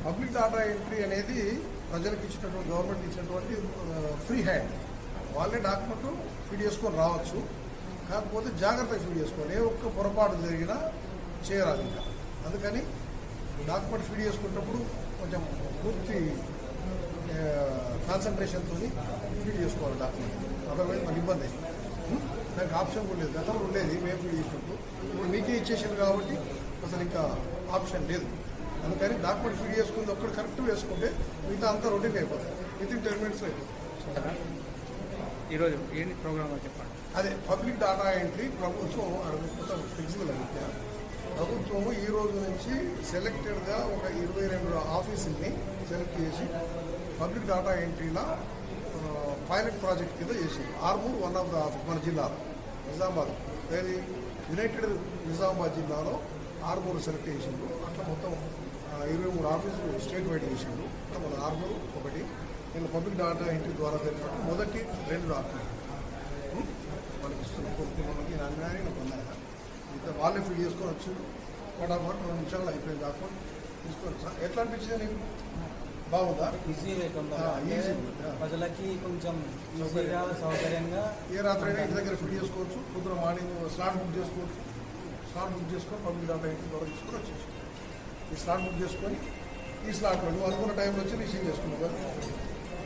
Public data entry అనేది ప్రజలకు ఇచ్చినటువంటి గవర్నమెంట్ ఇచ్చినటువంటి ఫ్రీ హ్యాండ్. వాళ్ళే డాక్యుమెంట్ ఫీడ్ చేసుకొని రావచ్చు, కాకపోతే జాగ్రత్తగా ఫీడ్ చేసుకోవాలి. ఏ ఒక్క పొరపాటు జరిగినా చేయరాదు ఇంకా. అందుకని డాక్యుమెంట్ ఫీడ్ చేసుకున్నప్పుడు కొంచెం పూర్తి కాన్సన్ట్రేషన్తో ఫీడ్ చేసుకోవాలి డాక్యుమెంట్. అదర్వైజ్ మన ఇబ్బంది దానికి ఆప్షన్ కూడా లేదు. గతంలో ఉండేది మేము ఫీడ్ చేసినప్పుడు, ఇప్పుడు మీకే ఇచ్చేసారు కాబట్టి అసలు ఇంకా ఆప్షన్ లేదు. అందుకని డాక్యుమెంట్ ఫీడ్ చేసుకుంది ఒక్కటి కరెక్ట్ వేసుకుంటే మిగతా అంతా రొటీన్ అయిపోతుంది. వితిన్ 10 minutes అయిపోతుంది. ఈరోజు ఏంటి ప్రోగ్రామ్ చెప్పండి. అదే పబ్లిక్ డాటా ఎంట్రీ ప్రభుత్వం మొత్తం ఫ్లెక్సిబుల్ అయితే ప్రభుత్వము ఈ రోజు నుంచి సెలెక్టెడ్గా ఒక 22 ఆఫీసుల్ని సెలెక్ట్ చేసి పబ్లిక్ డాటా ఎంట్రీలో పైలట్ ప్రాజెక్ట్ కింద చేసింది. Armoor one of the office మన జిల్లాలో నిజామాబాద్ ఏది యునైటెడ్ నిజామాబాద్ జిల్లాలో ఆర్మూర్ సెలెక్ట్ చేసిండు. అట్లా మొత్తం 23 ఆఫీసులు స్టేట్ వైడ్ చేసిండు. మన ఆర్మూర్ ఒకటి. నేను పబ్లిక్ డాటా ఎంట్రీ ద్వారా జరిగినట్టు మొదటి 2 డాక్యుమెంట్ మనకి ఇస్తున్న కొద్ది మనకి అన్యాయం పొందాలి. ఇంకా వాళ్ళే ఫీల్ చేసుకొని వచ్చి ఫటాఫట్ 2 నిమిషాలు అయిపోయింది డాక్యుమెంట్ తీసుకొని. ఎట్లా అనిపించింది నీకు? బాగుందా? ఈజీ లేకుండా ప్రజలకి కొంచెం ఈజీగా సౌకర్యంగా ఏ రాత్రి అయినా ఇంటి దగ్గర ఫిల్ చేసుకోవచ్చు. పొద్దున మార్నింగ్ స్లాట్ బుక్ చేసుకోవచ్చు. స్లాట్ బుక్ చేసుకొని పబ్లిక్ డాటా ఎంట్రీ ద్వారా తీసుకొని వచ్చేసి ఈ స్లాట్ బుక్ చేసుకొని ఈ స్లాట్లో నువ్వు అనుకున్న టైంలో వచ్చి రిసీవ్ చేసుకున్నావు కదా.